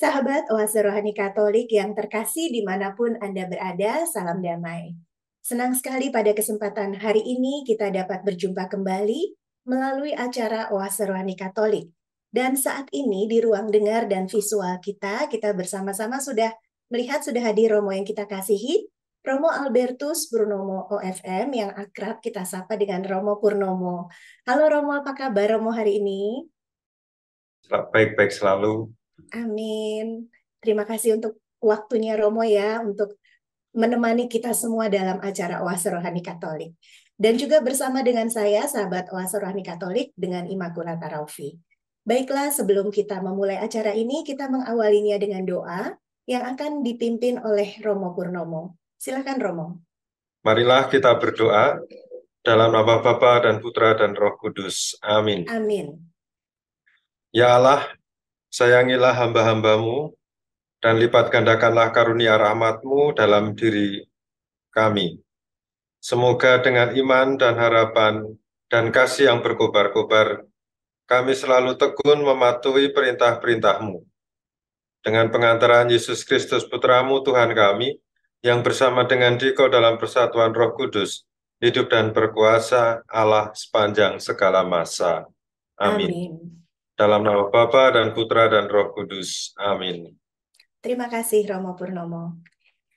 Sahabat Oase Rohani Katolik yang terkasih dimanapun Anda berada, salam damai. Senang sekali pada kesempatan hari ini kita dapat berjumpa kembali melalui acara Oase Rohani Katolik. Dan saat ini di ruang dengar dan visual kita bersama-sama sudah hadir Romo yang kita kasihi, Romo Albertus Purnomo OFM yang akrab kita sapa dengan Romo Purnomo. Halo Romo, apa kabar Romo hari ini? Baik-baik selalu. Amin. Terima kasih untuk waktunya Romo ya, untuk menemani kita semua dalam acara Oase Rohani Katolik. Dan juga bersama dengan saya, sahabat Oase Rohani Katolik, dengan Immaculata Raufi. Baiklah, sebelum kita memulai acara ini, kita mengawalinya dengan doa yang akan dipimpin oleh Romo Purnomo. Silakan Romo. Marilah kita berdoa dalam nama Bapa dan Putra dan Roh Kudus. Amin. Amin. Ya Allah, sayangilah hamba-hambamu dan lipat gandakanlah karunia rahmat-Mu dalam diri kami. Semoga dengan iman dan harapan dan kasih yang berkobar-kobar, kami selalu tekun mematuhi perintah-perintah-Mu. Dengan pengantaran Yesus Kristus Putra-Mu Tuhan kami, yang bersama dengan Dikau dalam persatuan Roh Kudus, hidup dan berkuasa Allah sepanjang segala masa. Amin. Amin. Dalam nama Bapa dan Putra dan Roh Kudus. Amin. Terima kasih Romo Purnomo.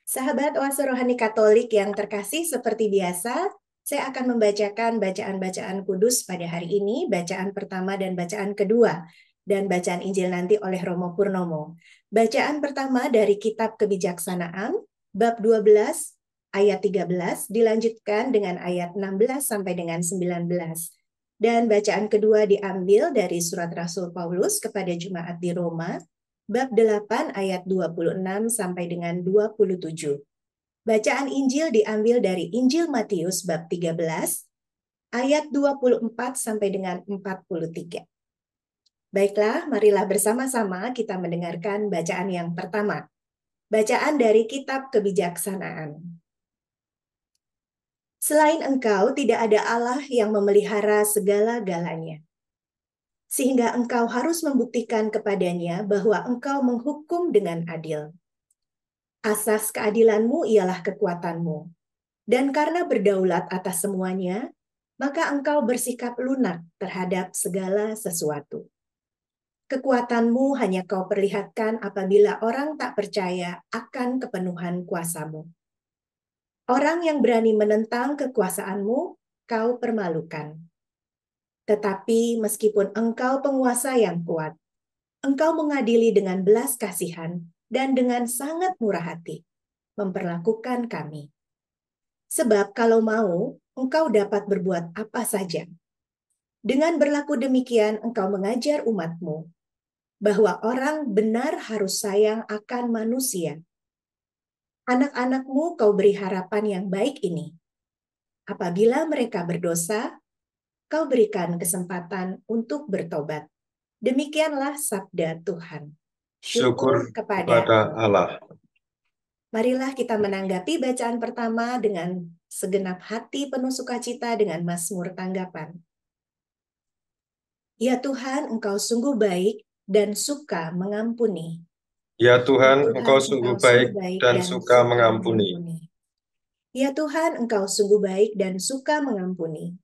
Sahabat Oase Rohani Katolik yang terkasih, seperti biasa, saya akan membacakan bacaan-bacaan kudus pada hari ini, bacaan pertama dan bacaan kedua, dan bacaan Injil nanti oleh Romo Purnomo. Bacaan pertama dari Kitab Kebijaksanaan, bab 12, ayat 13, dilanjutkan dengan ayat 16 sampai dengan 19. Dan bacaan kedua diambil dari surat Rasul Paulus kepada Jemaat di Roma, bab 8 ayat 26 sampai dengan 27. Bacaan Injil diambil dari Injil Matius bab 13 ayat 24 sampai dengan 43. Baiklah, marilah bersama-sama kita mendengarkan bacaan yang pertama. Bacaan dari Kitab Kebijaksanaan. Selain Engkau, tidak ada Allah yang memelihara segala-galanya, sehingga engkau harus membuktikan kepadanya bahwa engkau menghukum dengan adil. Asas keadilanmu ialah kekuatanmu, dan karena berdaulat atas semuanya, maka engkau bersikap lunak terhadap segala sesuatu. Kekuatanmu hanya kau perlihatkan apabila orang tak percaya akan kepenuhan kuasamu. Orang yang berani menentang kekuasaanmu, kau permalukan. Tetapi meskipun engkau penguasa yang kuat, engkau mengadili dengan belas kasihan dan dengan sangat murah hati, memperlakukan kami. Sebab kalau mau, engkau dapat berbuat apa saja. Dengan berlaku demikian, engkau mengajar umatmu bahwa orang benar harus sayang akan manusia. Anak-anakmu kau beri harapan yang baik ini. Apabila mereka berdosa, kau berikan kesempatan untuk bertobat. Demikianlah sabda Tuhan. Syukur Syukur kepada kepada Allah. Allah. Marilah kita menanggapi bacaan pertama dengan segenap hati penuh sukacita dengan mazmur tanggapan. Ya Tuhan, Engkau sungguh baik dan suka mengampuni. Ya Tuhan, Engkau Tuhan, sungguh Engkau sungguh baik baik dan dan suka suka mengampuni. mengampuni. Ya Tuhan, Engkau sungguh baik dan suka mengampuni.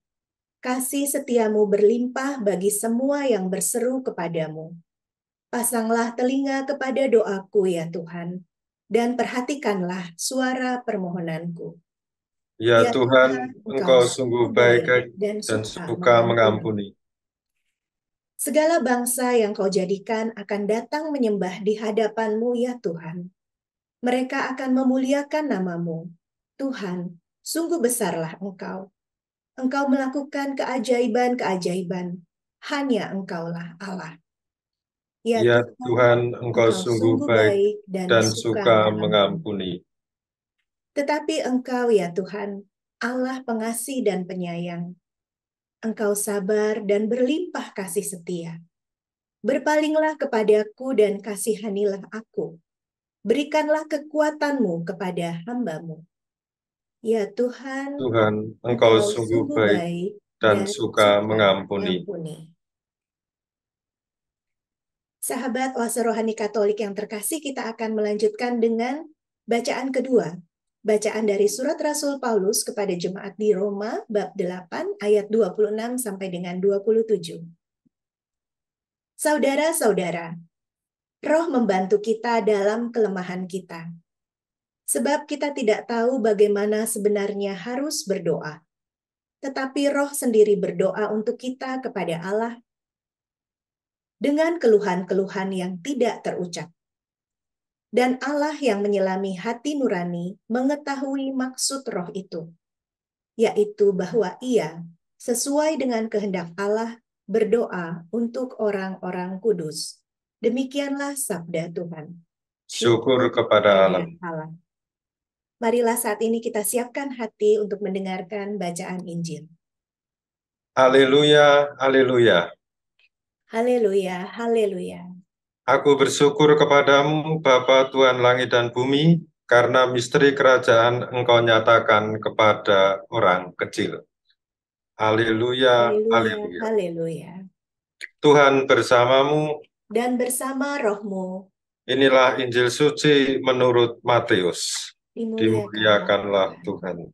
Kasih setiamu berlimpah bagi semua yang berseru kepadamu. Pasanglah telinga kepada doaku ya Tuhan, dan perhatikanlah suara permohonanku. Ya Ya Tuhan, Tuhan, Engkau Engau sungguh sungguh baik baik dan dan suka suka mengampuni. mengampuni. Segala bangsa yang kau jadikan akan datang menyembah di hadapanmu ya Tuhan. Mereka akan memuliakan namamu. Tuhan, sungguh besarlah Engkau. Engkau melakukan keajaiban-keajaiban. Hanya Engkaulah Allah. Ya Ya Tuhan, Tuhan, Engkau Engkau sungguh sungguh baik baik dan dan suka suka mengampuni. mengampuni. Tetapi Engkau ya Tuhan, Allah pengasih dan penyayang. Engkau sabar dan berlimpah kasih setia. Berpalinglah kepadaku dan kasihanilah aku. Berikanlah kekuatanmu kepada hamba-Mu. Ya Tuhan, Tuhan, Engkau Engkau sungguh sungguh baik baik dan dan suka suka mengampuni. mengampuni. Sahabat Oase Rohani Katolik yang terkasih, kita akan melanjutkan dengan bacaan kedua. Bacaan dari surat Rasul Paulus kepada jemaat di Roma bab 8 ayat 26 sampai dengan 27. Saudara-saudara, Roh membantu kita dalam kelemahan kita. Sebab kita tidak tahu bagaimana sebenarnya harus berdoa. Tetapi Roh sendiri berdoa untuk kita kepada Allah dengan keluhan-keluhan yang tidak terucap. Dan Allah yang menyelami hati nurani mengetahui maksud Roh itu, yaitu bahwa Ia, sesuai dengan kehendak Allah, berdoa untuk orang-orang kudus. Demikianlah sabda Tuhan. Syukur kepada Allah. Marilah saat ini kita siapkan hati untuk mendengarkan bacaan Injil. Haleluya, haleluya. Haleluya, haleluya. Aku bersyukur kepadamu, Bapa Tuhan langit dan bumi, karena misteri kerajaan Engkau nyatakan kepada orang kecil. Haleluya, haleluya. Haleluya. Tuhan bersamamu. Dan bersama rohmu. Inilah Injil suci menurut Matius. Dimuliakanlah Tuhan.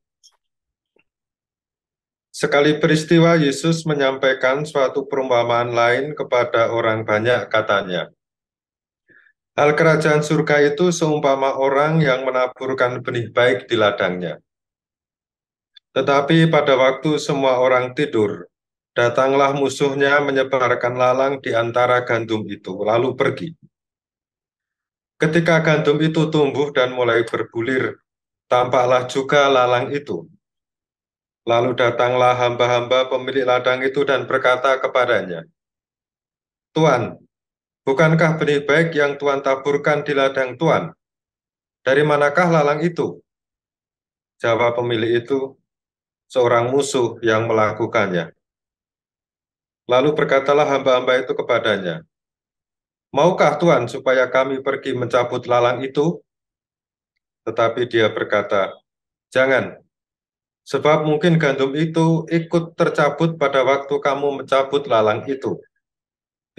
Sekali peristiwa Yesus menyampaikan suatu perumpamaan lain kepada orang banyak, katanya, hal kerajaan surga itu seumpama orang yang menaburkan benih baik di ladangnya. Tetapi pada waktu semua orang tidur, datanglah musuhnya menyebarkan lalang di antara gandum itu, lalu pergi. Ketika gandum itu tumbuh dan mulai berbulir, tampaklah juga lalang itu. Lalu datanglah hamba-hamba pemilik ladang itu dan berkata kepadanya, Tuan, bukankah benih baik yang Tuan taburkan di ladang Tuan? Dari manakah lalang itu? Jawab pemilik itu, seorang musuh yang melakukannya. Lalu berkatalah hamba-hamba itu kepadanya, maukah Tuan supaya kami pergi mencabut lalang itu? Tetapi dia berkata, jangan, sebab mungkin gandum itu ikut tercabut pada waktu kamu mencabut lalang itu.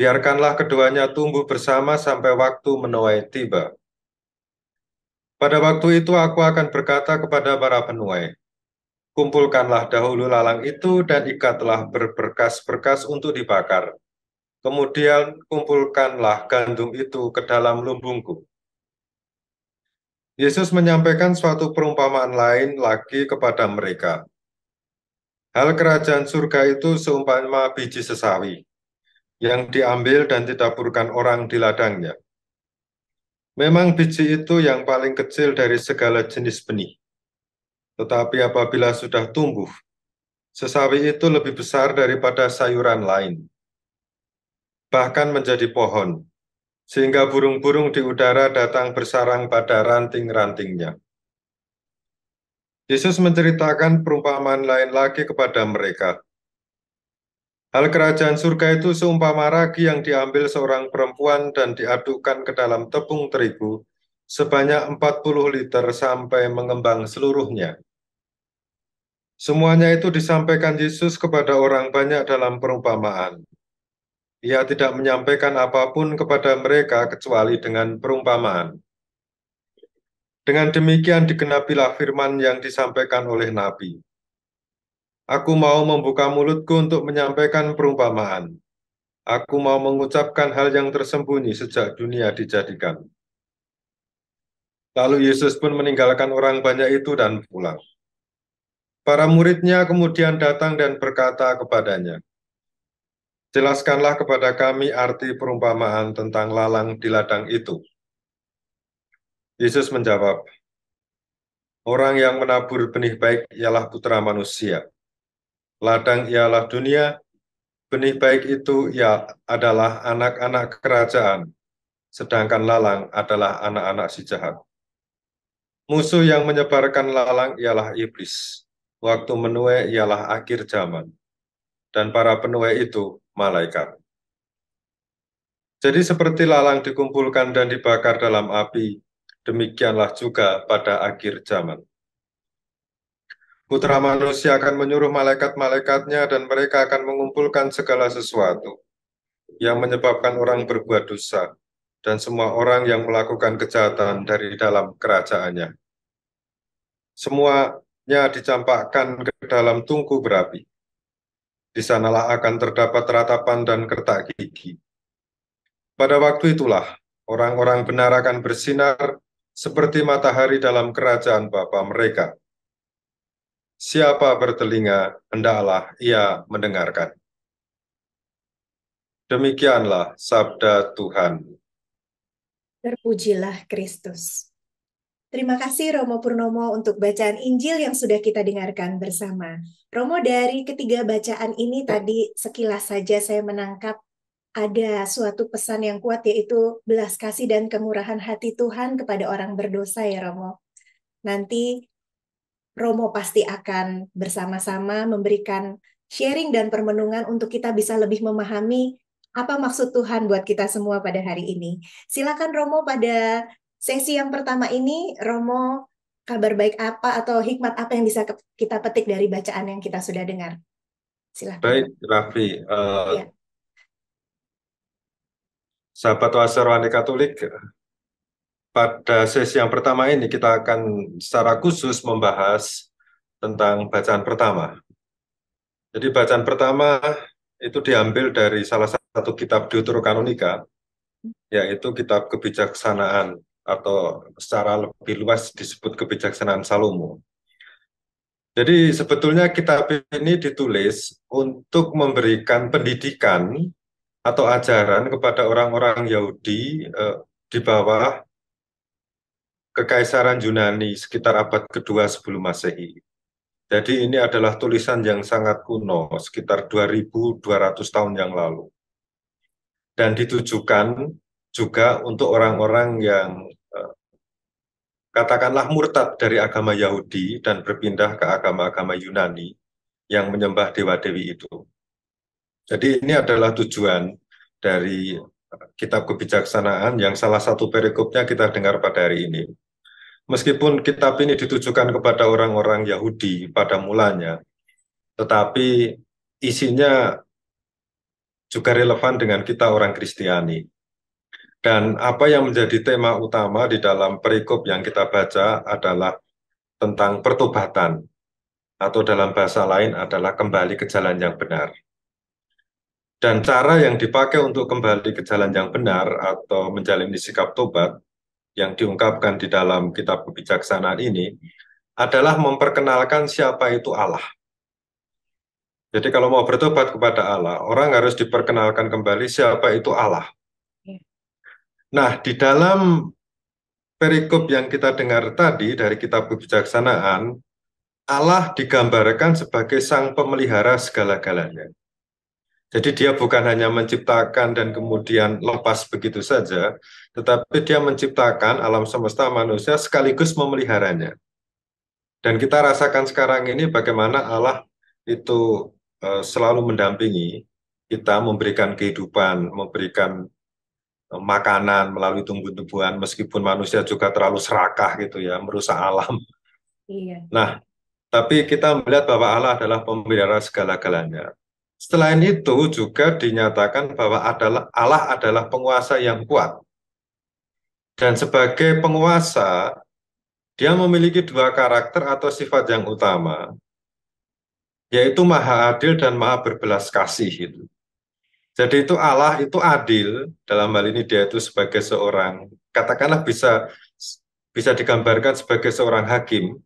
Biarkanlah keduanya tumbuh bersama sampai waktu menuai tiba. Pada waktu itu aku akan berkata kepada para penuai, kumpulkanlah dahulu lalang itu dan ikatlah berberkas-berkas untuk dibakar. Kemudian kumpulkanlah gandum itu ke dalam lumbungku. Yesus menyampaikan suatu perumpamaan lain lagi kepada mereka. Hal kerajaan surga itu seumpama biji sesawi, yang diambil dan ditaburkan orang di ladangnya. Memang biji itu yang paling kecil dari segala jenis benih. Tetapi apabila sudah tumbuh, sesawi itu lebih besar daripada sayuran lain, bahkan menjadi pohon, sehingga burung-burung di udara datang bersarang pada ranting-rantingnya. Yesus menceritakan perumpamaan lain lagi kepada mereka. Hal kerajaan surga itu seumpama ragi yang diambil seorang perempuan dan diadukkan ke dalam tepung terigu sebanyak 40 liter sampai mengembang seluruhnya. Semuanya itu disampaikan Yesus kepada orang banyak dalam perumpamaan. Ia tidak menyampaikan apapun kepada mereka kecuali dengan perumpamaan. Dengan demikian digenapilah firman yang disampaikan oleh Nabi. Aku mau membuka mulutku untuk menyampaikan perumpamaan. Aku mau mengucapkan hal yang tersembunyi sejak dunia dijadikan. Lalu Yesus pun meninggalkan orang banyak itu dan pulang. Para muridnya kemudian datang dan berkata kepadanya, jelaskanlah kepada kami arti perumpamaan tentang lalang di ladang itu. Yesus menjawab, orang yang menabur benih baik ialah putra manusia. Ladang ialah dunia, benih baik itu adalah anak-anak kerajaan, sedangkan lalang adalah anak-anak si jahat. Musuh yang menyebarkan lalang ialah iblis. Waktu menuai ialah akhir zaman. Dan para penuai itu malaikat. Jadi seperti lalang dikumpulkan dan dibakar dalam api, demikianlah juga pada akhir zaman. Putra manusia akan menyuruh malaikat-malaikatnya dan mereka akan mengumpulkan segala sesuatu yang menyebabkan orang berbuat dosa, dan semua orang yang melakukan kejahatan dari dalam kerajaannya. Semuanya dicampakkan ke dalam tungku berapi. Di sanalah akan terdapat ratapan dan kertak gigi. Pada waktu itulah orang-orang benar akan bersinar seperti matahari dalam kerajaan Bapa mereka. Siapa bertelinga, hendaklah ia mendengarkan. Demikianlah sabda Tuhan. Terpujilah Kristus. Terima kasih Romo Purnomo untuk bacaan Injil yang sudah kita dengarkan bersama. Romo, dari ketiga bacaan ini tadi sekilas saja saya menangkap ada suatu pesan yang kuat, yaitu belas kasih dan kemurahan hati Tuhan kepada orang berdosa ya Romo. Nanti Romo pasti akan bersama-sama memberikan sharing dan permenungan untuk kita bisa lebih memahami apa maksud Tuhan buat kita semua pada hari ini. Silakan Romo, pada sesi yang pertama ini, Romo, kabar baik apa atau hikmat apa yang bisa kita petik dari bacaan yang kita sudah dengar? Silakan. Baik, Raffi. Ya. Sahabat Wasarwani Katolik, pada sesi yang pertama ini kita akan secara khusus membahas tentang bacaan pertama. Jadi bacaan pertama itu diambil dari salah satu kitab Deuterokanonika, yaitu kitab kebijaksanaan atau secara lebih luas disebut kebijaksanaan Salomo. Jadi sebetulnya kitab ini ditulis untuk memberikan pendidikan atau ajaran kepada orang-orang Yahudi di bawah Kekaisaran Yunani sekitar abad kedua sebelum Masehi. Jadi ini adalah tulisan yang sangat kuno, sekitar 2200 tahun yang lalu. Dan ditujukan juga untuk orang-orang yang katakanlah murtad dari agama Yahudi dan berpindah ke agama-agama Yunani yang menyembah dewa-dewi itu. Jadi ini adalah tujuan dari kitab kebijaksanaan yang salah satu perikopnya kita dengar pada hari ini. Meskipun kitab ini ditujukan kepada orang-orang Yahudi pada mulanya, tetapi isinya juga relevan dengan kita orang Kristiani. Dan apa yang menjadi tema utama di dalam perikop yang kita baca adalah tentang pertobatan, atau dalam bahasa lain adalah kembali ke jalan yang benar. Dan cara yang dipakai untuk kembali ke jalan yang benar atau menjalani sikap tobat yang diungkapkan di dalam kitab kebijaksanaan ini adalah memperkenalkan siapa itu Allah. Jadi kalau mau bertobat kepada Allah, orang harus diperkenalkan kembali siapa itu Allah. Nah, di dalam perikop yang kita dengar tadi dari kitab kebijaksanaan, Allah digambarkan sebagai sang pemelihara segala-galanya. Jadi dia bukan hanya menciptakan dan kemudian lepas begitu saja, tetapi dia menciptakan alam semesta manusia sekaligus memeliharanya. Dan kita rasakan sekarang ini bagaimana Allah itu selalu mendampingi kita, memberikan kehidupan, memberikan makanan melalui tumbuh-tumbuhan, meskipun manusia juga terlalu serakah gitu ya, merusak alam. Iya. Nah, tapi kita melihat bahwa Allah adalah pemelihara segala-galanya. Selain itu juga dinyatakan bahwa Allah adalah penguasa yang kuat. Dan sebagai penguasa, dia memiliki dua karakter atau sifat yang utama, yaitu maha adil dan maha berbelas kasih. Gitu. Jadi itu Allah itu adil, dalam hal ini dia itu sebagai seorang, katakanlah bisa digambarkan sebagai seorang hakim,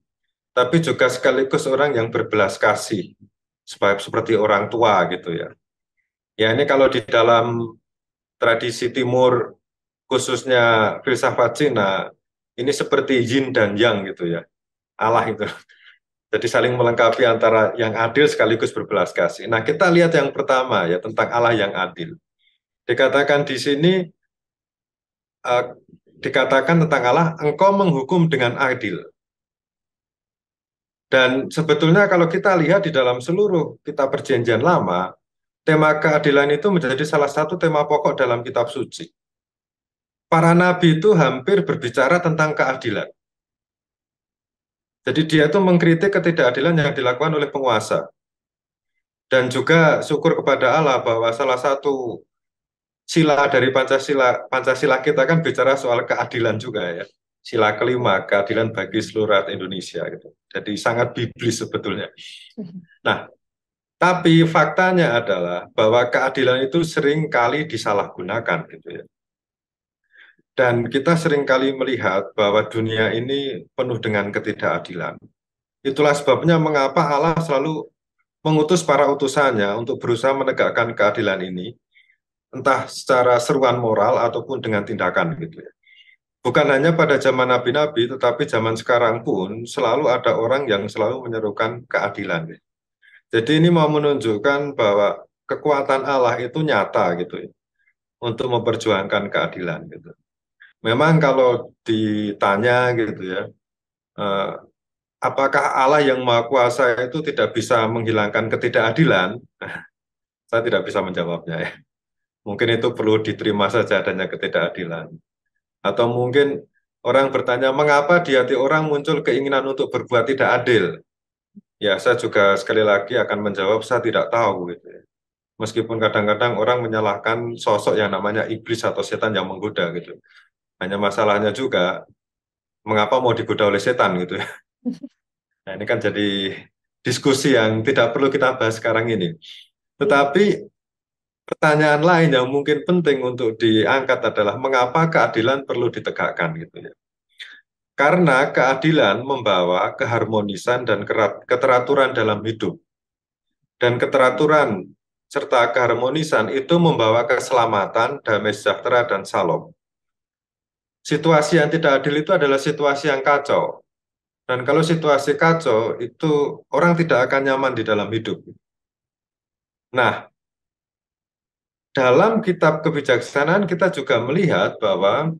tapi juga sekaligus orang yang berbelas kasih, seperti orang tua gitu ya. Ya ini kalau di dalam tradisi timur, khususnya filsafat Cina, ini seperti yin dan yang gitu ya, Allah itu. Jadi saling melengkapi antara yang adil sekaligus berbelas kasih. Nah kita lihat yang pertama ya, tentang Allah yang adil. Dikatakan di sini, dikatakan tentang Allah, engkau menghukum dengan adil. Dan sebetulnya kalau kita lihat di dalam seluruh kitab perjanjian lama, tema keadilan itu menjadi salah satu tema pokok dalam kitab suci. Para nabi itu hampir berbicara tentang keadilan. Jadi dia itu mengkritik ketidakadilan yang dilakukan oleh penguasa. Dan juga syukur kepada Allah bahwa salah satu sila dari Pancasila kita kan bicara soal keadilan juga ya. Sila kelima, keadilan bagi seluruh rakyat Indonesia gitu. Jadi sangat biblis sebetulnya. Nah, tapi faktanya adalah bahwa keadilan itu sering kali disalahgunakan gitu ya. Dan kita sering kali melihat bahwa dunia ini penuh dengan ketidakadilan. Itulah sebabnya mengapa Allah selalu mengutus para utusannya untuk berusaha menegakkan keadilan ini, entah secara seruan moral ataupun dengan tindakan gitu ya. Bukan hanya pada zaman nabi-nabi, tetapi zaman sekarang pun selalu ada orang yang selalu menyerukan keadilan. Jadi ini mau menunjukkan bahwa kekuatan Allah itu nyata gitu ya, untuk memperjuangkan keadilan gitu. Memang kalau ditanya gitu ya, eh, apakah Allah yang Maha Kuasa itu tidak bisa menghilangkan ketidakadilan? Saya tidak bisa menjawabnya ya. Mungkin itu perlu diterima saja adanya ketidakadilan. Atau mungkin orang bertanya, mengapa di hati orang muncul keinginan untuk berbuat tidak adil? Ya, saya juga sekali lagi akan menjawab, saya tidak tahu gitu ya. Meskipun kadang-kadang orang menyalahkan sosok yang namanya iblis atau setan yang menggoda gitu. Hanya masalahnya juga, mengapa mau digoda oleh setan gitu ya. Nah, ini kan jadi diskusi yang tidak perlu kita bahas sekarang ini. Iya. Tetapi pertanyaan lain yang mungkin penting untuk diangkat adalah mengapa keadilan perlu ditegakkan gitu ya. Karena keadilan membawa keharmonisan dan keteraturan dalam hidup. Dan keteraturan serta keharmonisan itu membawa keselamatan, damai sejahtera, dan salam. Situasi yang tidak adil itu adalah situasi yang kacau. Dan kalau situasi kacau, itu orang tidak akan nyaman di dalam hidup. Nah, dalam kitab kebijaksanaan kita juga melihat bahwa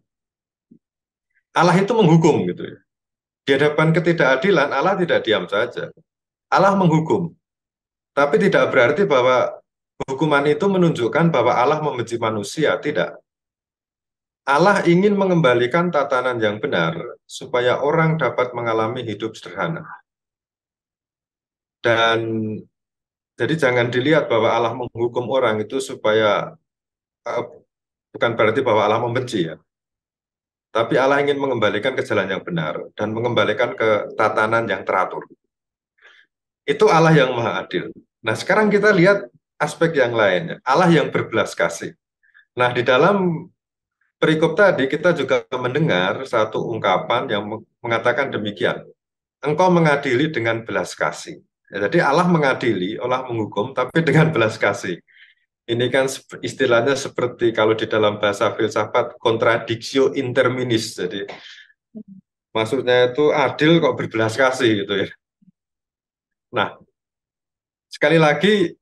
Allah itu menghukum gitu ya. Di hadapan ketidakadilan, Allah tidak diam saja. Allah menghukum. Tapi tidak berarti bahwa hukuman itu menunjukkan bahwa Allah membenci manusia, tidak. Allah ingin mengembalikan tatanan yang benar supaya orang dapat mengalami hidup sederhana. Dan jadi jangan dilihat bahwa Allah menghukum orang itu supaya bukan berarti bahwa Allah membenci ya. Tapi Allah ingin mengembalikan ke jalan yang benar dan mengembalikan ke tatanan yang teratur. Itu Allah yang maha adil. Nah, sekarang kita lihat aspek yang lainnya. Allah yang berbelas kasih. Nah, di dalam perikop tadi kita juga mendengar satu ungkapan yang mengatakan demikian. Engkau mengadili dengan belas kasih. Ya, jadi Allah mengadili, Allah menghukum, tapi dengan belas kasih. Ini kan istilahnya seperti kalau di dalam bahasa filsafat contradictio interminis. Jadi maksudnya itu adil kok berbelas kasih gitu ya. Nah, sekali lagi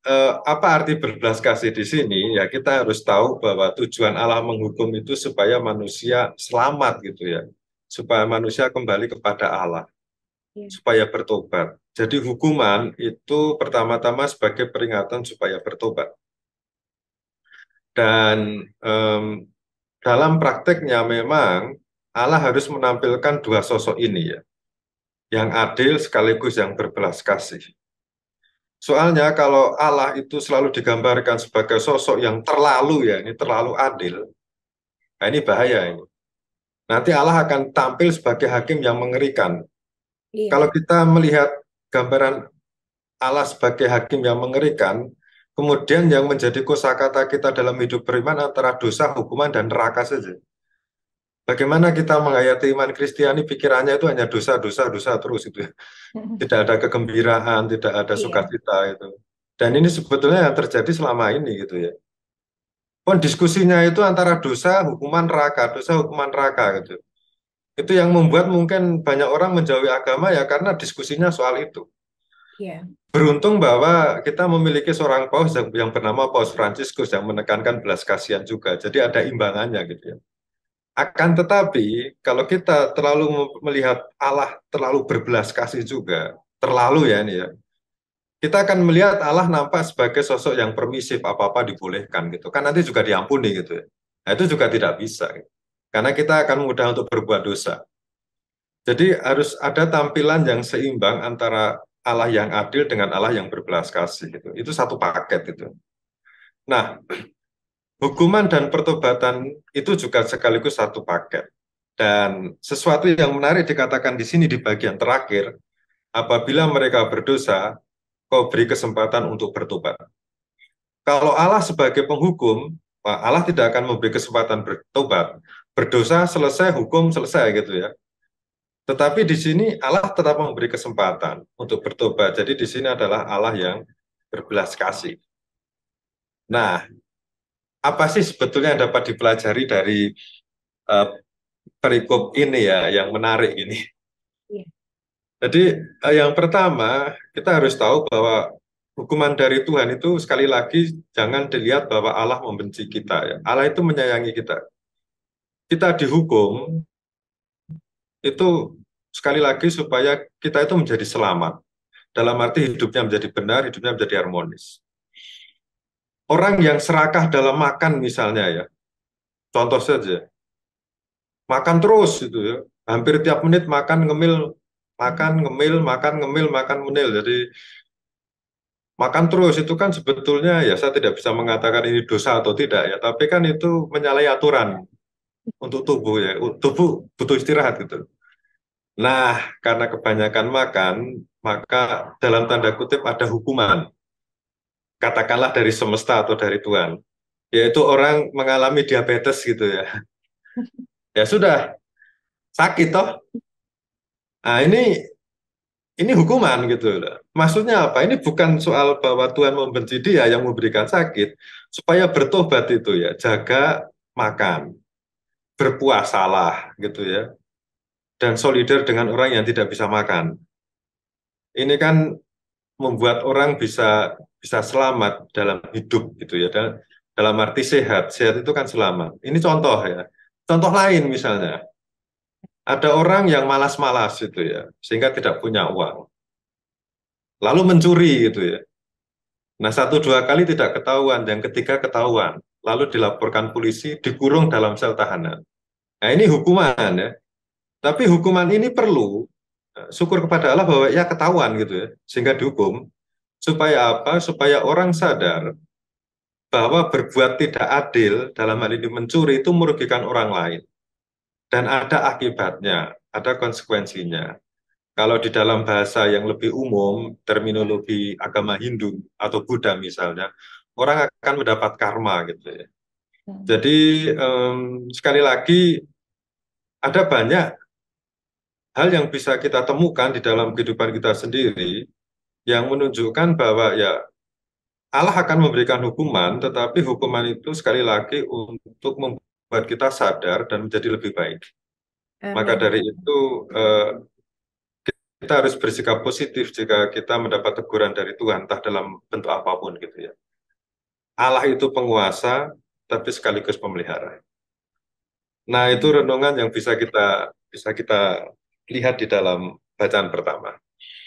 apa arti berbelas kasih di sini? Ya kita harus tahu bahwa tujuan Allah menghukum itu supaya manusia selamat gitu ya. Supaya manusia kembali kepada Allah, Iya. supaya bertobat. Jadi hukuman itu pertama-tama sebagai peringatan supaya bertobat. Dan dalam prakteknya memang Allah harus menampilkan dua sosok ini ya, yang adil sekaligus yang berbelas kasih. Soalnya kalau Allah itu selalu digambarkan sebagai sosok yang terlalu ya, ini terlalu adil, nah ini bahaya ini. Nanti Allah akan tampil sebagai hakim yang mengerikan. Iya. Kalau kita melihat gambaran Allah sebagai hakim yang mengerikan, kemudian yang menjadi kosakata kita dalam hidup beriman antara dosa, hukuman, dan neraka saja. Bagaimana kita menghayati iman Kristiani, pikirannya itu hanya dosa, dosa, dosa terus itu. Tidak ada kegembiraan, tidak ada Iya. sukacita itu. Dan ini sebetulnya yang terjadi selama ini gitu ya. Pun diskusinya itu antara dosa, hukuman neraka gitu. Itu yang membuat mungkin banyak orang menjauhi agama ya karena diskusinya soal itu. Iya. Beruntung bahwa kita memiliki seorang paus yang bernama Paus Fransiskus yang menekankan belas kasihan juga. Jadi ada imbangannya gitu ya. Akan tetapi, kalau kita terlalu melihat Allah terlalu berbelas kasih juga, terlalu ya ini ya, kita akan melihat Allah nampak sebagai sosok yang permisif, apa-apa dibolehkan gitu. Kan nanti juga diampuni gitu ya. Nah, itu juga tidak bisa. Gitu. Karena kita akan mudah untuk berbuat dosa. Jadi harus ada tampilan yang seimbang antara Allah yang adil dengan Allah yang berbelas kasih gitu. Itu satu paket itu. Nah, hukuman dan pertobatan itu juga sekaligus satu paket. Dan sesuatu yang menarik dikatakan di sini di bagian terakhir, apabila mereka berdosa, kau beri kesempatan untuk bertobat. Kalau Allah sebagai penghukum, Allah tidak akan memberi kesempatan bertobat. Berdosa selesai, hukum selesai gitu ya. Tetapi di sini Allah tetap memberi kesempatan untuk bertobat. Jadi di sini adalah Allah yang berbelas kasih. Nah, apa sih sebetulnya yang dapat dipelajari dari uh, perikop ini ya, yang menarik ini? Iya. Jadi yang pertama kita harus tahu bahwa hukuman dari Tuhan itu sekali lagi jangan dilihat bahwa Allah membenci kita ya. Allah itu menyayangi kita. Kita dihukum itu sekali lagi supaya kita itu menjadi selamat. Dalam arti hidupnya menjadi benar, hidupnya menjadi harmonis. Orang yang serakah dalam makan misalnya ya, contoh saja, makan terus itu ya, hampir tiap menit makan ngemil, makan ngemil, makan ngemil, makan menil. Jadi makan terus itu kan sebetulnya ya saya tidak bisa mengatakan ini dosa atau tidak ya, tapi kan itu menyalahi aturan untuk tubuh ya, tubuh butuh istirahat gitu. Nah, karena kebanyakan makan, maka dalam tanda kutip ada hukuman, katakanlah dari semesta atau dari Tuhan, yaitu orang mengalami diabetes gitu ya. Ya sudah, sakit toh. Nah, ini hukuman gitu loh. Maksudnya apa? Ini bukan soal bahwa Tuhan membenci dia yang memberikan sakit, supaya bertobat itu ya, jaga makan, berpuasalah gitu ya, dan solidar dengan orang yang tidak bisa makan. Ini kan membuat orang bisa bisa selamat dalam hidup gitu ya. Dan dalam arti sehat, sehat itu kan selamat. Ini contoh ya. Contoh lain misalnya, ada orang yang malas-malas gitu ya, sehingga tidak punya uang, lalu mencuri gitu ya. Nah, satu dua kali tidak ketahuan, yang ketiga ketahuan, lalu dilaporkan polisi, dikurung dalam sel tahanan. Nah, ini hukuman ya. Tapi hukuman ini perlu syukur kepada Allah bahwa ya ketahuan gitu ya, sehingga dihukum. Supaya apa? Supaya orang sadar bahwa berbuat tidak adil dalam hal ini mencuri itu merugikan orang lain. Dan ada akibatnya, ada konsekuensinya. Kalau di dalam bahasa yang lebih umum, terminologi agama Hindu atau Buddha misalnya, orang akan mendapat karma gitu ya. Hmm. Jadi sekali lagi ada banyak hal yang bisa kita temukan di dalam kehidupan kita sendiri yang menunjukkan bahwa ya Allah akan memberikan hukuman, tetapi hukuman itu sekali lagi untuk membuat kita sadar dan menjadi lebih baik. Maka Amin. dari itu kita harus bersikap positif jika kita mendapat teguran dari Tuhan, entah dalam bentuk apapun gitu ya. Allah itu penguasa, tapi sekaligus pemelihara. Nah, itu renungan yang bisa kita lihat di dalam bacaan pertama.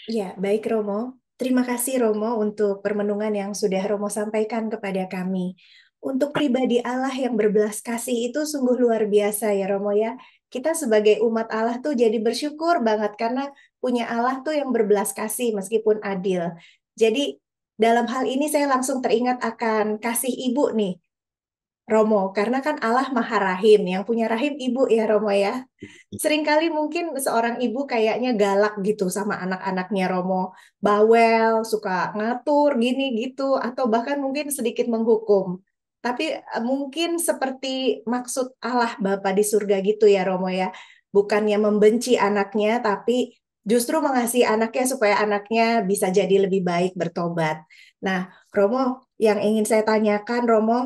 Ya, baik Romo. Terima kasih Romo untuk permenungan yang sudah Romo sampaikan kepada kami. Untuk pribadi Allah yang berbelas kasih itu sungguh luar biasa ya Romo ya. Kita sebagai umat Allah tuh jadi bersyukur banget karena punya Allah tuh yang berbelas kasih meskipun adil. Jadi dalam hal ini saya langsung teringat akan kasih ibu nih. Romo, karena kan Allah Maha Rahim, yang punya rahim ibu ya Romo ya. Seringkali mungkin seorang ibu kayaknya galak gitu sama anak-anaknya Romo, bawel, suka ngatur gini gitu, atau bahkan mungkin sedikit menghukum. Tapi mungkin seperti maksud Allah Bapa di surga gitu ya Romo ya, bukannya membenci anaknya, tapi justru mengasihi anaknya supaya anaknya bisa jadi lebih baik bertobat. Nah, Romo, yang ingin saya tanyakan Romo,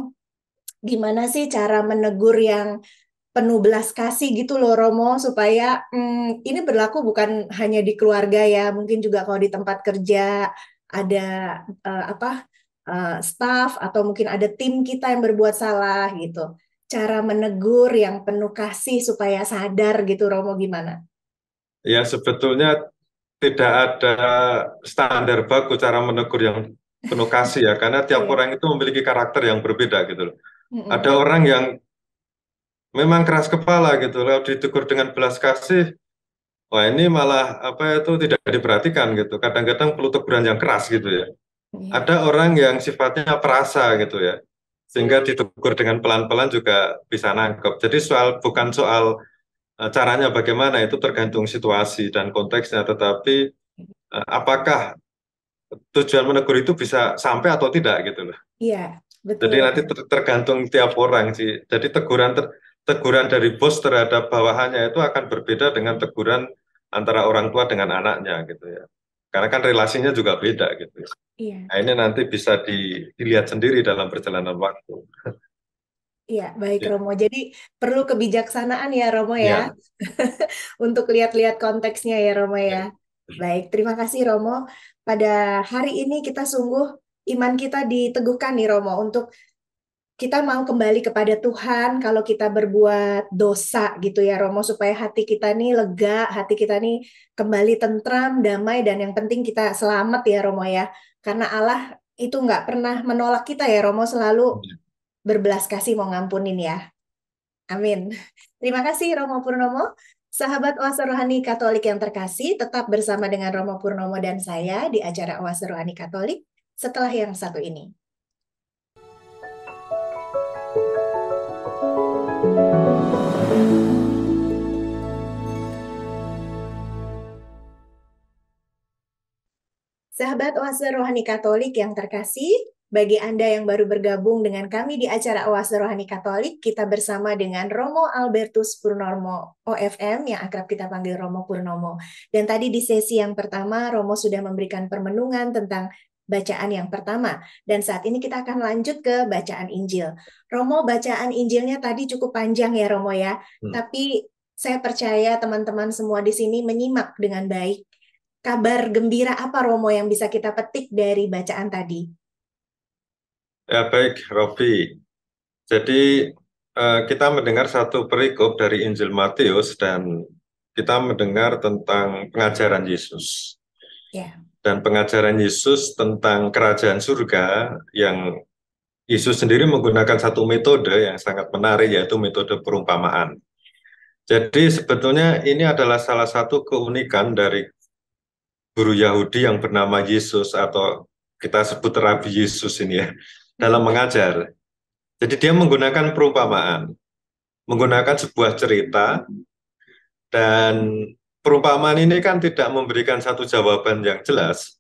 gimana sih cara menegur yang penuh belas kasih gitu loh Romo supaya ini berlaku bukan hanya di keluarga ya, mungkin juga kalau di tempat kerja ada apa staff atau mungkin ada tim kita yang berbuat salah gitu. Cara menegur yang penuh kasih supaya sadar gitu Romo gimana? Ya, sebetulnya tidak ada standar baku cara menegur yang penuh kasih ya, karena tiap Iya. orang itu memiliki karakter yang berbeda gitu loh. Ada Mm-mm. orang yang memang keras kepala gitu loh, ditegur dengan belas kasih, wah ini malah apa itu tidak diperhatikan gitu. Kadang-kadang perlu teguran yang keras gitu ya. Iya. Ada orang yang sifatnya perasa gitu ya. sehingga ditegur dengan pelan-pelan juga bisa nangkep. Jadi bukan soal caranya bagaimana, itu tergantung situasi dan konteksnya, tetapi apakah tujuan menegur itu bisa sampai atau tidak gitu loh. Iya, betul Jadi nanti Romo. tergantung tiap orang sih. Jadi teguran dari bos terhadap bawahannya itu akan berbeda dengan teguran antara orang tua dengan anaknya gitu ya. Karena kan relasinya juga beda gitu. Iya. Nah, ini nanti bisa dilihat sendiri dalam perjalanan waktu. Iya, baik Ya, Romo. Jadi perlu kebijaksanaan ya Romo ya, ya, untuk lihat-lihat konteksnya ya Romo ya. ya. Baik, terima kasih Romo. Pada hari ini kita sungguh iman kita diteguhkan nih Romo untuk kita mau kembali kepada Tuhan kalau kita berbuat dosa gitu ya Romo, supaya hati kita nih lega, hati kita nih kembali tentram, damai, dan yang penting kita selamat ya Romo ya. Karena Allah itu nggak pernah menolak kita ya Romo, selalu berbelas kasih mau ngampunin ya. Amin. Terima kasih Romo Purnomo. Sahabat Oase Rohani Katolik yang terkasih, tetap bersama dengan Romo Purnomo dan saya di acara Oase Rohani Katolik setelah yang satu ini. Sahabat Oase Rohani Katolik yang terkasih, bagi Anda yang baru bergabung dengan kami di acara Oase Rohani Katolik, kita bersama dengan Romo Albertus Purnomo, OFM, yang akrab kita panggil Romo Purnomo. Dan tadi di sesi yang pertama, Romo sudah memberikan permenungan tentang bacaan yang pertama. Dan saat ini kita akan lanjut ke bacaan Injil. Romo, bacaan Injilnya tadi cukup panjang ya Romo ya, Hmm. tapi saya percaya teman-teman semua di sini menyimak dengan baik. Kabar gembira apa Romo yang bisa kita petik dari bacaan tadi? Ya, baik, Rofi. Jadi kita mendengar satu perikop dari Injil Matius dan kita mendengar tentang pengajaran Yesus. Ya, Dan pengajaran Yesus tentang kerajaan surga yang Yesus sendiri menggunakan satu metode yang sangat menarik, yaitu metode perumpamaan. Jadi sebetulnya ini adalah salah satu keunikan dari guru Yahudi yang bernama Yesus, atau kita sebut Rabi Yesus ini ya, dalam mengajar. Jadi dia menggunakan perumpamaan, menggunakan sebuah cerita, dan perumpamaan ini kan tidak memberikan satu jawaban yang jelas.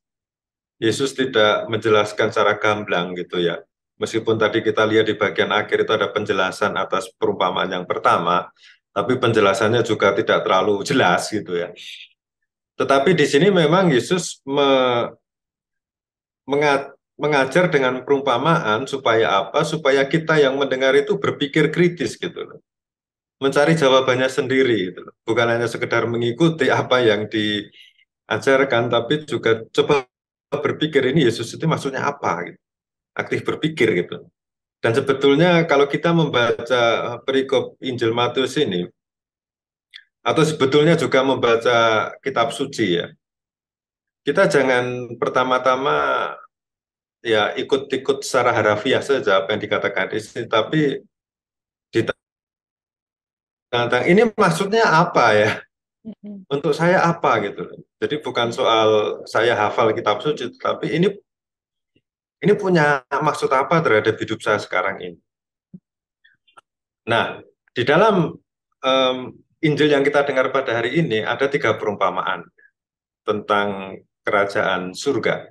Yesus tidak menjelaskan secara gamblang gitu ya. Meskipun tadi kita lihat di bagian akhir itu ada penjelasan atas perumpamaan yang pertama, tapi penjelasannya juga tidak terlalu jelas gitu ya. Tetapi di sini memang Yesus mengajar dengan perumpamaan supaya apa? Supaya kita yang mendengar itu berpikir kritis gitu loh. Mencari jawabannya sendiri gitu loh. Bukan hanya sekedar mengikuti apa yang diajarkan, tapi juga coba berpikir ini Yesus itu maksudnya apa gitu. Aktif berpikir gitu. Dan sebetulnya kalau kita membaca perikop Injil Matius ini, atau sebetulnya juga membaca kitab suci ya, kita jangan pertama-tama ya ikut-ikut secara harafiah saja apa yang dikatakan di sini, tapi ditantang ini maksudnya apa ya? Untuk saya apa gitu. Jadi bukan soal saya hafal kitab suci, tapi ini punya maksud apa terhadap hidup saya sekarang ini. Nah, di dalam em, Injil yang kita dengar pada hari ini ada tiga perumpamaan tentang kerajaan surga.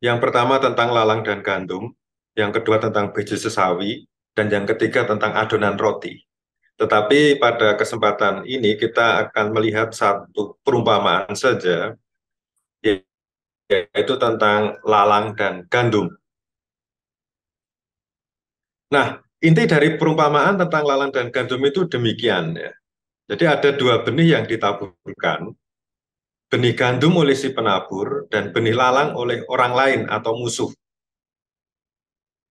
Yang pertama tentang lalang dan gandum, yang kedua tentang biji sesawi, dan yang ketiga tentang adonan roti. Tetapi pada kesempatan ini kita akan melihat satu perumpamaan saja, yaitu tentang lalang dan gandum. Nah, inti dari perumpamaan tentang lalang dan gandum itu demikian ya. Jadi ada dua benih yang ditaburkan, benih gandum oleh si penabur dan benih lalang oleh orang lain atau musuh.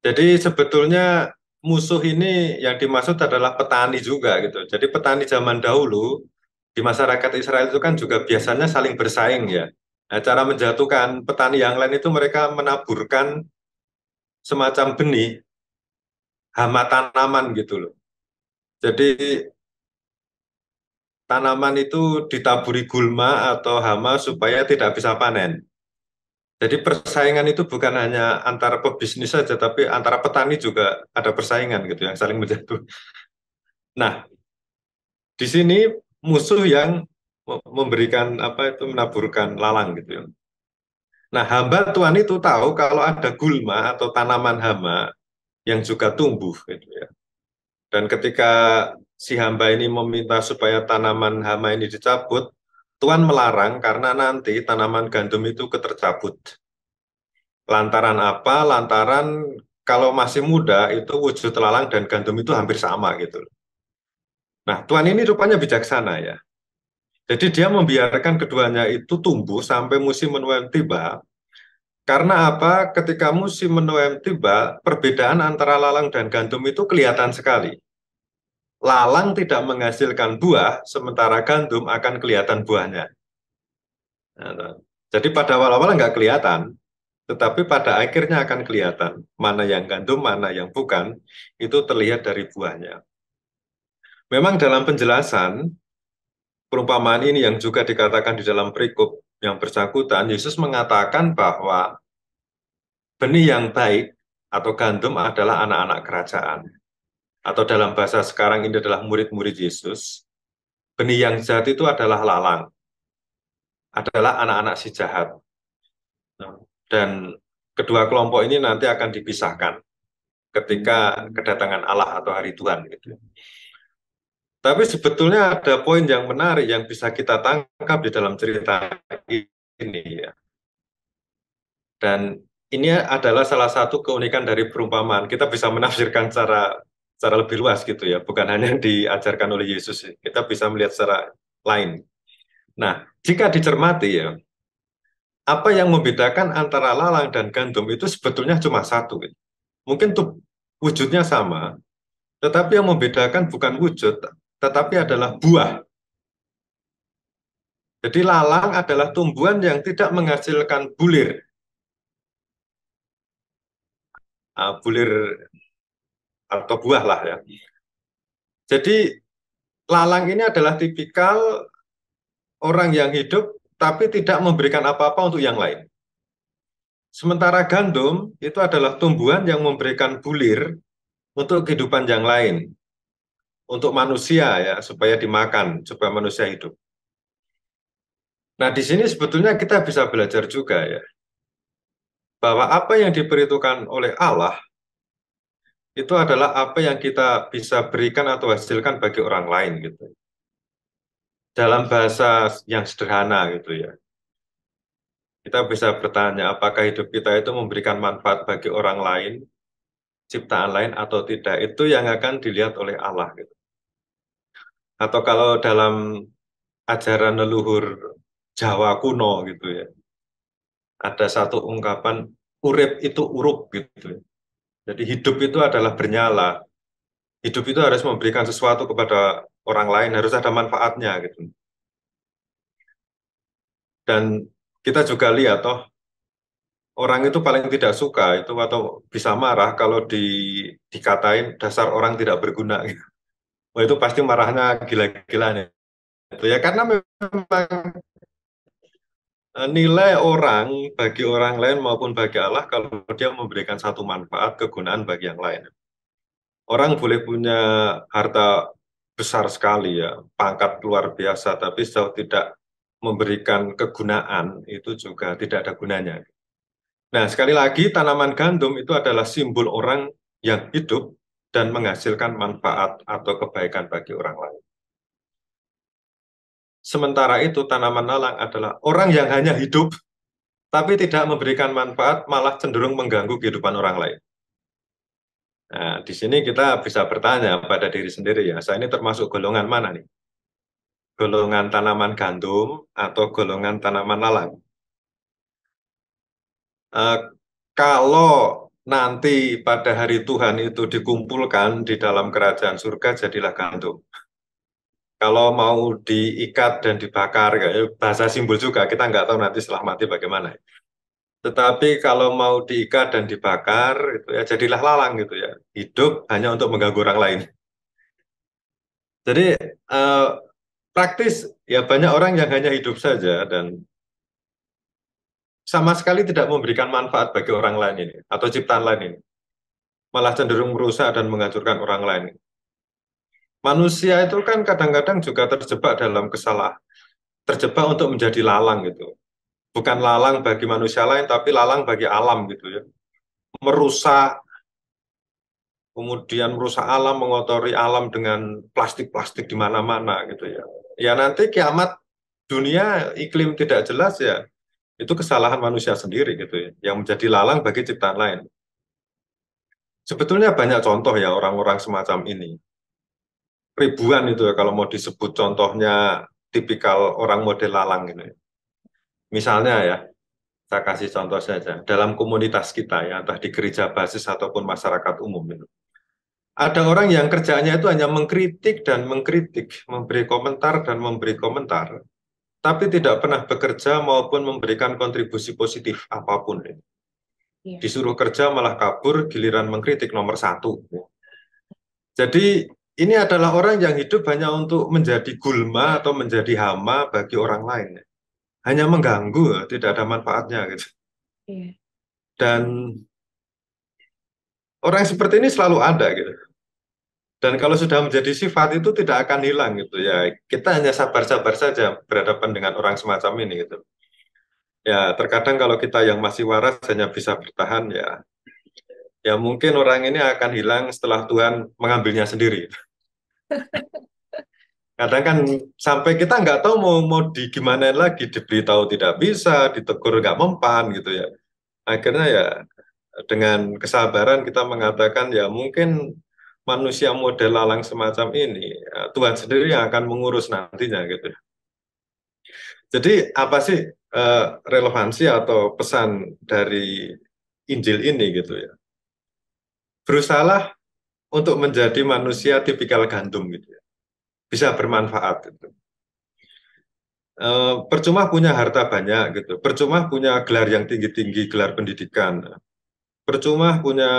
Jadi sebetulnya musuh ini yang dimaksud adalah petani juga gitu. Jadi petani zaman dahulu di masyarakat Israel itu kan juga biasanya saling bersaing ya. Nah, cara menjatuhkan petani yang lain itu mereka menaburkan semacam benih hama tanaman gitu loh. Jadi tanaman itu ditaburi gulma atau hama supaya tidak bisa panen. Jadi persaingan itu bukan hanya antara pebisnis saja, tapi antara petani juga ada persaingan gitu yang saling menjatuh. Nah, di sini musuh yang memberikan apa itu menaburkan lalang gitu ya. Nah, hamba Tuhan itu tahu kalau ada gulma atau tanaman hama yang juga tumbuh gitu ya. Dan ketika si hamba ini meminta supaya tanaman hama ini dicabut, Tuhan melarang karena nanti tanaman gandum itu ketercabut. Lantaran apa? Lantaran kalau masih muda itu wujud lalang dan gandum itu hampir sama gitu. Nah, Tuhan ini rupanya bijaksana ya. Jadi dia membiarkan keduanya itu tumbuh sampai musim menuai tiba. Karena apa? Ketika musim menuai tiba, perbedaan antara lalang dan gandum itu kelihatan sekali. Lalang tidak menghasilkan buah, sementara gandum akan kelihatan buahnya. Nah, jadi pada awal-awal nggak kelihatan, tetapi pada akhirnya akan kelihatan mana yang gandum, mana yang bukan, itu terlihat dari buahnya. Memang dalam penjelasan, perumpamaan ini yang juga dikatakan di dalam perikop yang bersangkutan, Yesus mengatakan bahwa benih yang baik atau gandum adalah anak-anak kerajaan. Atau dalam bahasa sekarang ini adalah murid-murid Yesus. Benih yang jahat itu adalah lalang, adalah anak-anak si jahat. Dan kedua kelompok ini nanti akan dipisahkan ketika kedatangan Allah atau hari Tuhan gitu. Tapi sebetulnya ada poin yang menarik yang bisa kita tangkap di dalam cerita ini ya. Dan ini adalah salah satu keunikan dari perumpamaan. Kita bisa menafsirkan secara lebih luas gitu ya, bukan hanya diajarkan oleh Yesus. Kita bisa melihat secara lain. Nah, jika dicermati ya, apa yang membedakan antara lalang dan gandum itu sebetulnya cuma satu. Mungkin tuh wujudnya sama, tetapi yang membedakan bukan wujud, tetapi adalah buah. Jadi lalang adalah tumbuhan yang tidak menghasilkan bulir. Bulir atau buah lah ya. Jadi lalang ini adalah tipikal orang yang hidup tapi tidak memberikan apa-apa untuk yang lain. Sementara gandum itu adalah tumbuhan yang memberikan bulir untuk kehidupan yang lain, untuk manusia ya, supaya dimakan, supaya manusia hidup. Nah, di sini sebetulnya kita bisa belajar juga ya, bahwa apa yang diperhitungkan oleh Allah itu adalah apa yang kita bisa berikan atau hasilkan bagi orang lain gitu. Dalam bahasa yang sederhana gitu ya. Kita bisa bertanya apakah hidup kita itu memberikan manfaat bagi orang lain, ciptaan lain atau tidak. Itu yang akan dilihat oleh Allah gitu. Atau kalau dalam ajaran leluhur Jawa kuno gitu ya. Ada satu ungkapan urip itu urup gitu ya. Jadi hidup itu adalah bernyala. Hidup itu harus memberikan sesuatu kepada orang lain, harus ada manfaatnya gitu. Dan kita juga lihat toh orang itu paling tidak suka itu atau bisa marah kalau dikatain dasar orang tidak berguna gitu. Wah, itu pasti marahnya gila-gilaan itu ya karena memang nilai orang bagi orang lain maupun bagi Allah kalau dia memberikan satu manfaat kegunaan bagi yang lain. Orang boleh punya harta besar sekali ya, pangkat luar biasa, tapi sejauh tidak memberikan kegunaan itu juga tidak ada gunanya. Nah, sekali lagi tanaman gandum itu adalah simbol orang yang hidup dan menghasilkan manfaat atau kebaikan bagi orang lain. Sementara itu tanaman lalang adalah orang yang hanya hidup tapi tidak memberikan manfaat, malah cenderung mengganggu kehidupan orang lain. Nah, di sini kita bisa bertanya pada diri sendiri ya, saya ini termasuk golongan mana nih? Golongan tanaman gandum atau golongan tanaman lalang? Eh, Kalau nanti pada hari Tuhan itu dikumpulkan di dalam kerajaan surga, jadilah gandum. Kalau mau diikat dan dibakar, bahasa simbol juga, kita nggak tahu nanti setelah mati bagaimana. Tetapi kalau mau diikat dan dibakar, itu ya jadilah lalang gitu ya. Hidup hanya untuk mengganggu orang lain. Jadi eh, praktis ya banyak orang yang hanya hidup saja dan sama sekali tidak memberikan manfaat bagi orang lain ini, atau ciptaan lain ini. Malah cenderung merusak dan menghancurkan orang lain. Manusia itu kan kadang-kadang juga terjebak dalam kesalahan, terjebak untuk menjadi lalang gitu. Bukan lalang bagi manusia lain, tapi lalang bagi alam gitu ya. Merusak, kemudian merusak alam, mengotori alam dengan plastik-plastik di mana-mana gitu ya. Ya nanti kiamat dunia iklim tidak jelas ya, itu kesalahan manusia sendiri gitu ya, yang menjadi lalang bagi ciptaan lain. Sebetulnya banyak contoh ya orang-orang semacam ini. Ribuan itu ya kalau mau disebut contohnya tipikal orang model lalang gitu ya. Misalnya ya, saya kasih contoh saja. Dalam komunitas kita ya, entah di gereja basis ataupun masyarakat umum itu. Ada orang yang kerjaannya itu hanya mengkritik dan mengkritik, memberi komentar dan memberi komentar, tapi tidak pernah bekerja maupun memberikan kontribusi positif apapun. Iya. Disuruh kerja malah kabur, giliran mengkritik nomor satu. Jadi ini adalah orang yang hidup hanya untuk menjadi gulma atau menjadi hama bagi orang lain. Hanya mengganggu, tidak ada manfaatnya gitu. Iya. Dan orang seperti ini selalu ada gitu. Dan kalau sudah menjadi sifat itu tidak akan hilang gitu ya. Kita hanya sabar-sabar saja berhadapan dengan orang semacam ini gitu. Ya terkadang kalau kita yang masih waras hanya bisa bertahan ya. Ya mungkin orang ini akan hilang setelah Tuhan mengambilnya sendiri. Kadang kan sampai kita nggak tahu mau digimanain lagi, diberitahu tidak bisa, ditegur nggak mempan gitu ya. Akhirnya ya dengan kesabaran kita mengatakan ya mungkin manusia model lalang semacam ini ya, Tuhan sendiri yang akan mengurus nantinya gitu. Jadi apa sih relevansi atau pesan dari Injil ini gitu ya? Berusahalah untuk menjadi manusia tipikal gandum gitu ya. Bisa bermanfaat gitu. Percuma punya harta banyak gitu, percuma punya gelar yang tinggi-tinggi, gelar pendidikan, percuma punya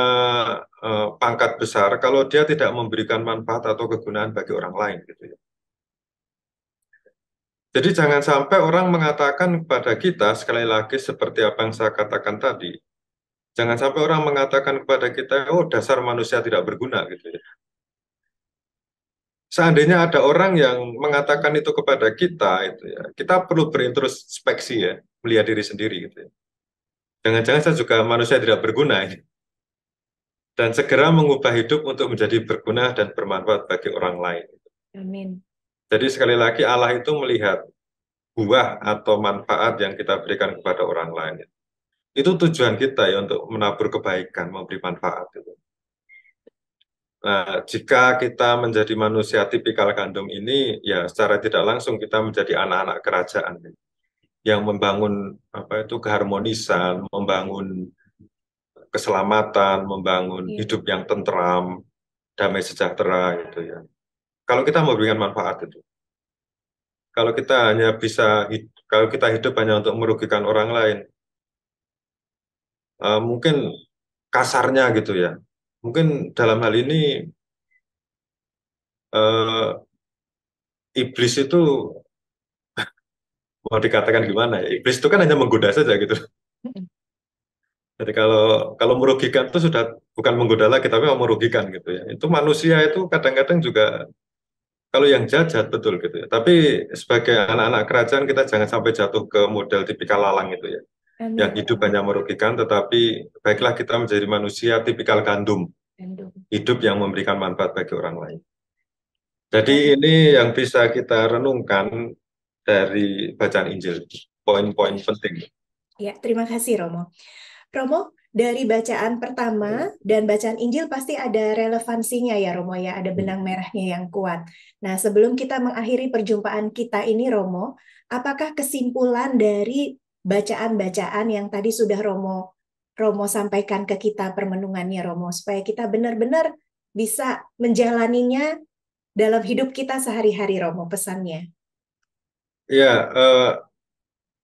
pangkat besar kalau dia tidak memberikan manfaat atau kegunaan bagi orang lain gitu ya. Jadi jangan sampai orang mengatakan kepada kita, sekali lagi seperti apa yang saya katakan tadi, jangan sampai orang mengatakan kepada kita, oh dasar manusia tidak berguna gitu ya. Seandainya ada orang yang mengatakan itu kepada kita, itu ya, kita perlu berintrospeksi ya, melihat diri sendiri gitu ya. Jangan-jangan saya juga manusia tidak berguna ini. Dan segera mengubah hidup untuk menjadi berguna dan bermanfaat bagi orang lain. Amin. Jadi sekali lagi Allah itu melihat buah atau manfaat yang kita berikan kepada orang lain. Itu tujuan kita ya untuk menabur kebaikan, memberi manfaat. Gitu. Nah, jika kita menjadi manusia tipikal gandum ini, ya secara tidak langsung kita menjadi anak-anak kerajaan yang membangun apa itu keharmonisan, membangun keselamatan, membangun Iya. hidup yang tentram, damai sejahtera gitu ya. Kalau kita memberikan manfaat itu. Kalau kita hanya bisa kalau kita hidup hanya untuk merugikan orang lain, mungkin kasarnya gitu ya. Mungkin dalam hal ini uh, iblis itu mau dikatakan gimana ya? Iblis itu kan hanya menggoda saja gitu. Jadi kalau merugikan itu sudah bukan menggoda lagi, tapi mau merugikan gitu ya. Itu manusia itu kadang-kadang juga kalau yang jahat betul gitu ya. Tapi sebagai anak-anak kerajaan kita jangan sampai jatuh ke model tipikal lalang itu ya. Yang Amin. hidup hanya merugikan, tetapi baiklah kita menjadi manusia tipikal gandum, Gandum. hidup yang memberikan manfaat bagi orang lain. Jadi Amin. ini yang bisa kita renungkan dari bacaan Injil, poin-poin penting. Ya, terima kasih Romo. Romo, dari bacaan pertama dan bacaan Injil pasti ada relevansinya ya Romo ya, ada benang merahnya yang kuat. Nah, sebelum kita mengakhiri perjumpaan kita ini Romo, apakah kesimpulan dari bacaan-bacaan yang tadi sudah Romo sampaikan ke kita permenungannya Romo, supaya kita benar-benar bisa menjalaninya dalam hidup kita sehari-hari Romo, pesannya? Ya,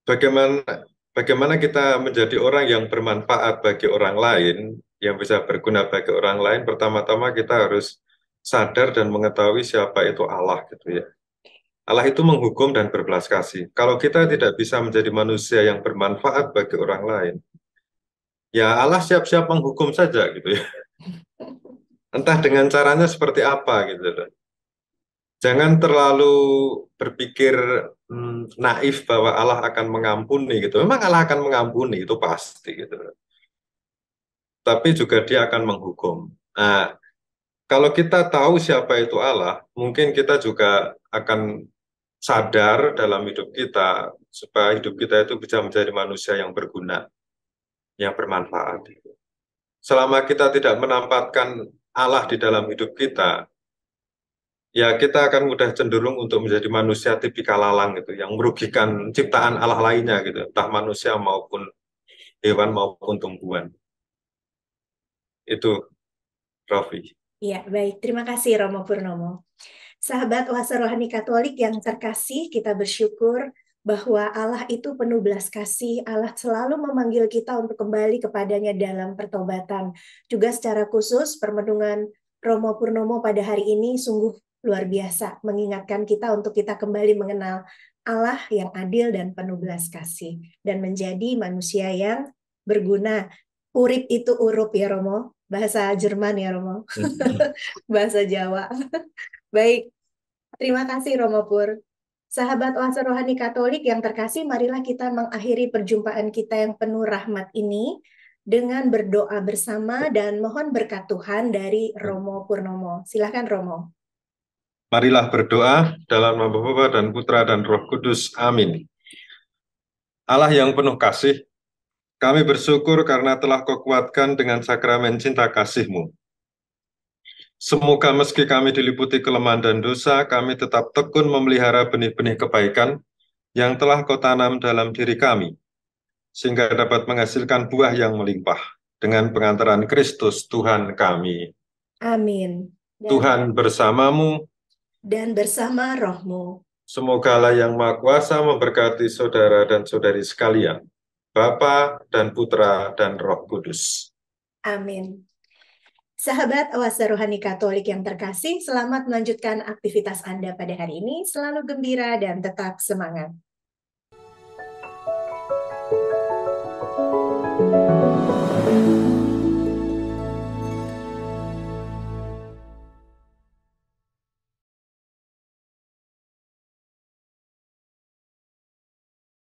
bagaimana bagaimana kita menjadi orang yang bermanfaat bagi orang lain, yang bisa berguna bagi orang lain, pertama-tama kita harus sadar dan mengetahui siapa itu Allah gitu ya. Allah itu menghukum dan berbelas kasih. Kalau kita tidak bisa menjadi manusia yang bermanfaat bagi orang lain, ya Allah siap-siap menghukum saja gitu ya. Entah dengan caranya seperti apa gitu loh. Jangan terlalu berpikir naif bahwa Allah akan mengampuni gitu. Memang Allah akan mengampuni itu pasti gitu loh. Tapi juga Dia akan menghukum. Nah, kalau kita tahu siapa itu Allah, mungkin kita juga akan sadar dalam hidup kita supaya hidup kita itu bisa menjadi manusia yang berguna, yang bermanfaat. Selama kita tidak menempatkan Allah di dalam hidup kita, ya kita akan mudah cenderung untuk menjadi manusia tipikal lalang gitu, yang merugikan ciptaan Allah lainnya gitu, entah manusia maupun hewan maupun tumbuhan. Itu, Raffi. Ya, baik. Terima kasih Romo Purnomo. Sahabat Oase Rohani Katolik yang terkasih, kita bersyukur bahwa Allah itu penuh belas kasih. Allah selalu memanggil kita untuk kembali kepadanya dalam pertobatan. Juga secara khusus, permenungan Romo Purnomo pada hari ini sungguh luar biasa, mengingatkan kita untuk kita kembali mengenal Allah yang adil dan penuh belas kasih, dan menjadi manusia yang berguna. Urip itu urup ya Romo, bahasa Jerman ya Romo, bahasa Jawa. Baik, terima kasih Romo Pur. Sahabat Oase Rohani Katolik yang terkasih, marilah kita mengakhiri perjumpaan kita yang penuh rahmat ini dengan berdoa bersama dan mohon berkat Tuhan dari Romo Purnomo. Silakan Romo. Marilah berdoa dalam nama Bapa dan Putra dan Roh Kudus. Amin. Allah yang penuh kasih, kami bersyukur karena telah Kau kuatkan dengan sakramen cinta kasih-Mu. Semoga meski kami diliputi kelemahan dan dosa, kami tetap tekun memelihara benih-benih kebaikan yang telah Kau tanam dalam diri kami, sehingga dapat menghasilkan buah yang melimpah dengan pengantaran Kristus Tuhan kami. Amin. Tuhan bersamamu, Dan bersama rohmu. semoga Allah yang Maha Kuasa memberkati saudara dan saudari sekalian, Bapa dan Putra dan Roh Kudus. Amin. Sahabat Oase Rohani Katolik yang terkasih, selamat melanjutkan aktivitas Anda pada hari ini. Selalu gembira dan tetap semangat.